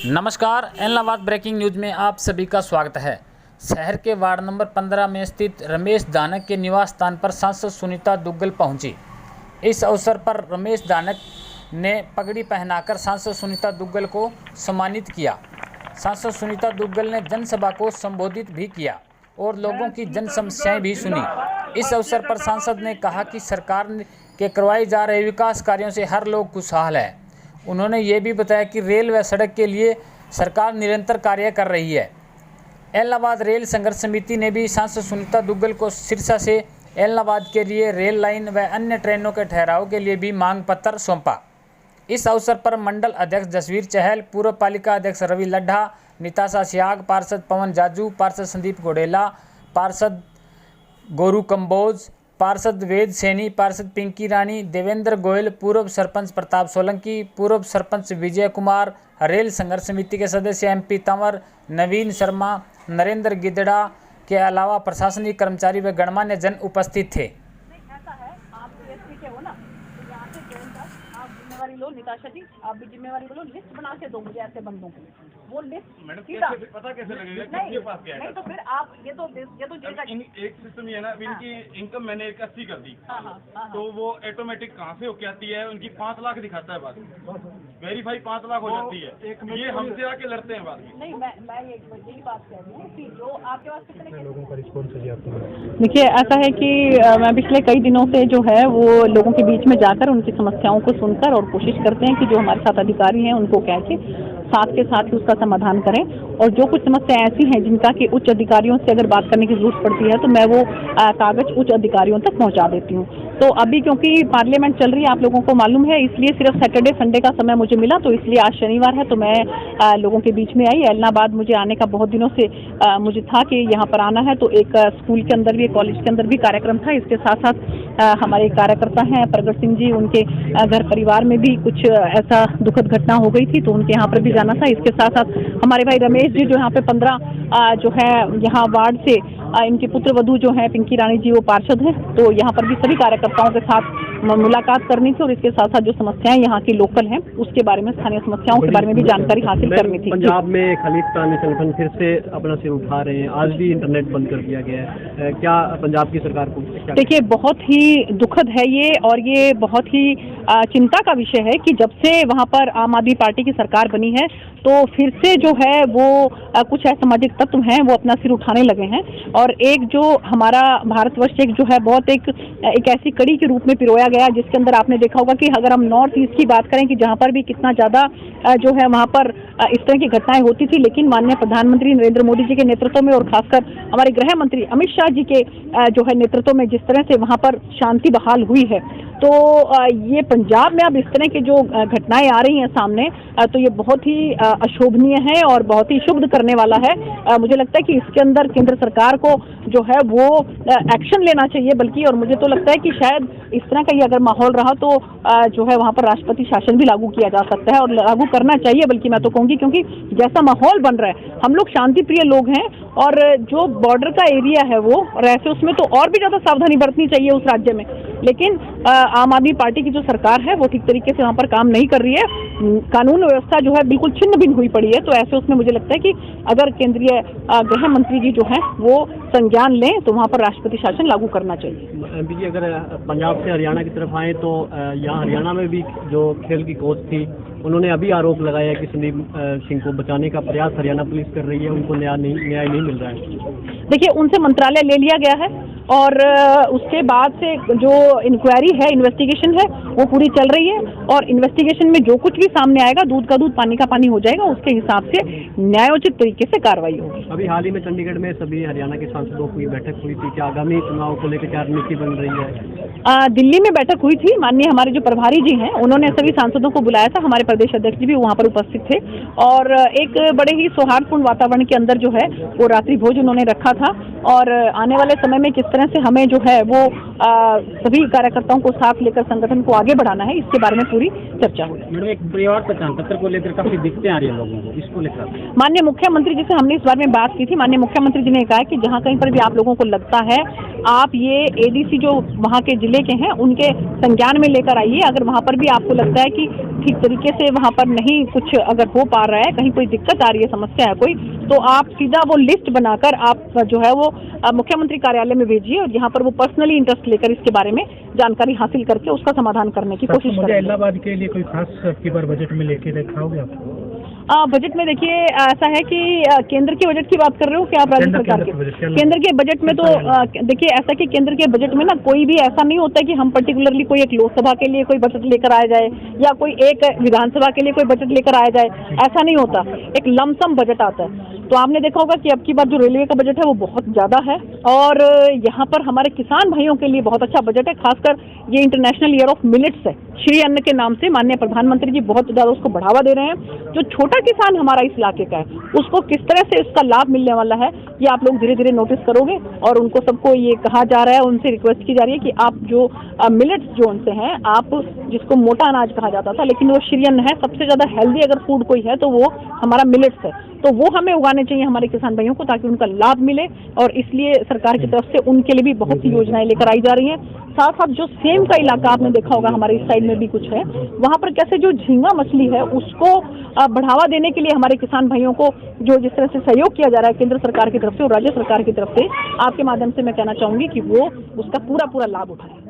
नमस्कार, Allahabad breaking news में आप सभी का स्वागत है। शहर के वार्ड नंबर 15 में स्थित रमेश दानक के निवास स्थान पर सांसद सुनीता दुग्गल पहुंची। इस अवसर पर रमेश दानक ने पगड़ी पहनाकर सांसद सुनीता दुग्गल को सम्मानित किया। सांसद सुनीता दुग्गल ने जनसभा को संबोधित भी किया और लोगों की जन समस्याएं भी सुनी। इस अवसर पर सांसद ने कहा कि सरकार के करवाए जा रहे विकास कार्यों से हर लोग खुशहाल है। उन्होंने ये भी बताया कि रेल व सड़क के लिए सरकार निरंतर कार्य कर रही है। इलाहाबाद रेल संघर्ष समिति ने भी सांसद सुनीता दुग्गल को सिरसा से इलाहाबाद के लिए रेल लाइन व अन्य ट्रेनों के ठहराव के लिए भी मांग पत्र सौंपा। इस अवसर पर मंडल अध्यक्ष जसवीर चहल, पूर्व पालिका अध्यक्ष रवि लड्ढा, निताशा सियाग, पार्षद पवन जाजू, पार्षद संदीप गोडेला, पार्षद गोरू कंबोज, पार्षद वेद सैनी, पार्षद पिंकी रानी, देवेंद्र गोयल, पूर्व सरपंच प्रताप सोलंकी, पूर्व सरपंच विजय कुमार, रेल संघर्ष समिति के सदस्य MP तंवर, नवीन शर्मा, नरेंद्र गिदड़ा के अलावा प्रशासनिक कर्मचारी व गणमान्य जन उपस्थित थे। लो निताशा जी, आप भी जिम्मेवारी लो, लिस्ट बना के दो मुझे ऐसे बंदों को। वो लिस्ट पता कैसे लगेगा किसके पास क्या है? नहीं तो फिर आप ये तो एक सिस्टम ये है ना, इनकी इनकम मैंने 80 कर दी, तो वो ऑटोमेटिक कहाँ से होके आती है? उनकी 5 लाख दिखाता है, बाद वेरीफाई 5 लाख हो जाती है। ये हमसे आके लड़ते हैं बाद में। नहीं, मैं यही बात कह रही हूँ कि जो आपके पास कितने लोगों का रिस्पॉन्स है आपको? देखिए, ऐसा है कि मैं पिछले कई दिनों से जो है वो लोगों के बीच में जाकर उनकी समस्याओं को सुनकर और कोशिश करते हैं कि जो हमारे साथ अधिकारी हैं उनको कह के साथ के साथ ही उसका समाधान करें। और जो कुछ समस्या ऐसी हैं जिनका कि उच्च अधिकारियों से अगर बात करने की जरूरत पड़ती है तो मैं वो कागज उच्च अधिकारियों तक पहुंचा देती हूं। तो अभी क्योंकि पार्लियामेंट चल रही है, आप लोगों को मालूम है, इसलिए सिर्फ सैटरडे संडे का समय मुझे मिला, तो इसलिए आज शनिवार है तो मैं लोगों के बीच में आई। इलाहाबाद मुझे आने का बहुत दिनों से मुझे था कि यहाँ पर आना है, तो एक स्कूल के अंदर भी, कॉलेज के अंदर भी कार्यक्रम था। इसके साथ साथ हमारे कार्यकर्ता हैं प्रगट सिंह जी, उनके घर परिवार में भी कुछ ऐसा दुखद घटना हो गई थी, तो उनके यहाँ पर भी जाना था। इसके साथ साथ हमारे भाई रमेश जी जो यहाँ पे 15 जो है यहाँ वार्ड से इनके पुत्र वधू जो है पिंकी रानी जी, वो पार्षद हैं, तो यहाँ पर भी सभी कार्यकर्ताओं के साथ मुलाकात करनी थी और इसके साथ साथ जो समस्याएं यहाँ की लोकल हैं उसके बारे में, स्थानीय समस्याओं के बारे में भी जानकारी हासिल करनी थी। पंजाब में खालिस्तानी संगठन फिर से अपना सिर उठा रहे हैं, आज भी इंटरनेट बंद कर दिया गया है, क्या पंजाब की सरकार को? देखिए, बहुत ही दुखद है ये, और ये बहुत ही चिंता का विषय है कि जब से वहाँ पर आम आदमी पार्टी की सरकार बनी है तो फिर से जो है वो कुछ असामाजिक तत्व हैं वो अपना सिर उठाने लगे हैं। और एक जो हमारा भारतवर्ष एक जो है बहुत एक ऐसी कड़ी के रूप में पिरोया गया, जिसके अंदर आपने देखा होगा कि अगर हम नॉर्थ ईस्ट की बात करें कि जहाँ पर भी कितना ज़्यादा जो है वहाँ पर इस तरह की घटनाएं होती थी, लेकिन माननीय प्रधानमंत्री नरेंद्र मोदी जी के नेतृत्व में और खासकर हमारे गृह मंत्री अमित शाह जी के जो है नेतृत्व में जिस तरह से वहाँ पर शांति बहाल हुई है, तो ये पंजाब में अब इस तरह की जो घटनाएं आ रही हैं सामने, तो ये बहुत ही अशोभनीय है और बहुत ही क्षुब्ध करने वाला है। मुझे लगता है कि इसके अंदर केंद्र सरकार को जो है वो एक्शन लेना चाहिए बल्कि, और मुझे तो लगता है कि शायद इस तरह का ये अगर माहौल रहा तो जो है वहाँ पर राष्ट्रपति शासन भी लागू किया जा सकता है और लागू करना चाहिए बल्कि मैं तो कहूँगी, क्योंकि जैसा माहौल बन रहा है, हम लोग शांति प्रिय लोग हैं और जो बॉर्डर का एरिया है वो, और ऐसे उसमें तो और भी ज़्यादा सावधानी बरतनी चाहिए उस राज्य में, लेकिन आम आदमी पार्टी की जो सरकार है वो ठीक तरीके से वहाँ पर काम नहीं कर रही है। कानून व्यवस्था जो है बिल्कुल छिन्न भिन्न हुई पड़ी है, तो ऐसे उसमें मुझे लगता है कि अगर केंद्रीय गृह मंत्री जी जो है वो संज्ञान लें तो वहाँ पर राष्ट्रपति शासन लागू करना चाहिए। MP जी, अगर पंजाब से हरियाणा की तरफ आए तो यहाँ हरियाणा में भी जो खेल की कोच थी, उन्होंने अभी आरोप लगाया कि संदीप सिंह को बचाने का प्रयास हरियाणा पुलिस कर रही है, उनको न्याय नहीं मिल रहा है। देखिए, उनसे मंत्रालय ले लिया गया है और उसके बाद से जो इंक्वायरी है, इन्वेस्टिगेशन है, वो पूरी चल रही है और इन्वेस्टिगेशन में जो कुछ भी सामने आएगा, दूध का दूध पानी का पानी हो जाएगा, उसके हिसाब से न्यायोचित तरीके से कार्रवाई होगी। अभी हाल ही में चंडीगढ़ में सभी हरियाणा के सांसदों की बैठक हुई थी, क्या आगामी चुनाव को लेकर क्या रणनीति बन रही है? दिल्ली में बैठक हुई थी, माननीय हमारे जो प्रभारी जी हैं उन्होंने सभी सांसदों को बुलाया था, हमारे प्रदेश अध्यक्ष जी भी वहाँ पर उपस्थित थे और एक बड़े ही सौहार्दपूर्ण वातावरण के अंदर जो है वो रात्रि भोज उन्होंने रखा था और आने वाले समय में किस तरह से हमें जो है वो सभी कार्यकर्ताओं को साथ लेकर संगठन को आगे बढ़ाना है, इसके बारे में पूरी चर्चा हुई। मैडम, एक परिवार पहचान पत्र को लेकर काफी दिक्कतें आ रही है लोगों को, इसको लेकर माननीय मुख्यमंत्री जी से हमने इस बारे में बात की थी। माननीय मुख्यमंत्री जी ने कहा कि जहाँ कहीं पर भी आप लोगों को लगता है, आप ये ADC जो वहाँ के जिले के हैं उनके संज्ञान में लेकर आइए। अगर वहाँ पर भी आपको लगता है कि ठीक तरीके से वहाँ पर नहीं कुछ अगर हो पा रहा है, कहीं कोई दिक्कत आ रही है, समस्या है कोई, तो आप सीधा वो लिस्ट बनाकर आप जो है वो मुख्यमंत्री कार्यालय में भेजिए और यहाँ पर वो पर्सनली इंटरेस्ट लेकर इसके बारे में जानकारी हासिल करके उसका समाधान करने की कोशिश करें। इलाहाबाद के लिए कोई खास की बार बजट में लेके दिखाओगे आप? बजट में देखिए ऐसा है कि केंद्र के बजट की बात कर रहे हो कि आप राज्य सरकार के? केंद्र के बजट में तो देखिए ऐसा कि केंद्र के बजट में ना कोई भी ऐसा नहीं होता है कि हम पर्टिकुलरली कोई एक लोकसभा के लिए कोई बजट लेकर आया जाए या कोई एक विधानसभा के लिए कोई बजट लेकर आया जाए, ऐसा नहीं होता। एक लमसम बजट आता है। तो आपने देखा होगा कि अब की बार जो रेलवे का बजट है वो बहुत ज़्यादा है और यहाँ पर हमारे किसान भाइयों के लिए बहुत अच्छा बजट है। खासकर ये इंटरनेशनल ईयर ऑफ मिलेट्स है, श्री अन्न के नाम से माननीय प्रधानमंत्री जी बहुत ज़्यादा उसको बढ़ावा दे रहे हैं। जो छोटा किसान हमारा इस इलाके का है उसको किस तरह से इसका लाभ मिलने वाला है ये आप लोग धीरे धीरे नोटिस करोगे और उनको सबको ये कहा जा रहा है, उनसे रिक्वेस्ट की जा रही है कि आप जो मिलेट्स जो उनसे हैं, आप जिसको मोटा अनाज कहा जाता था लेकिन वो श्री अन्न है, सबसे ज़्यादा हेल्दी अगर फूड कोई है तो वो हमारा मिलेट्स है। तो वो हमें उगाने चाहिए हमारे किसान भाइयों को ताकि उनका लाभ मिले और इसलिए सरकार की तरफ से उनके लिए भी बहुत सी योजनाएं लेकर आई जा रही हैं। साथ साथ जो सेम का इलाका आपने देखा होगा हमारे इस साइड में भी कुछ है, वहाँ पर कैसे जो झींगा मछली है उसको बढ़ावा देने के लिए हमारे किसान भाइयों को जो जिस तरह से सहयोग किया जा रहा है केंद्र सरकार की तरफ से और राज्य सरकार की तरफ से, आपके माध्यम से मैं कहना चाहूँगी कि वो उसका पूरा लाभ उठाएं।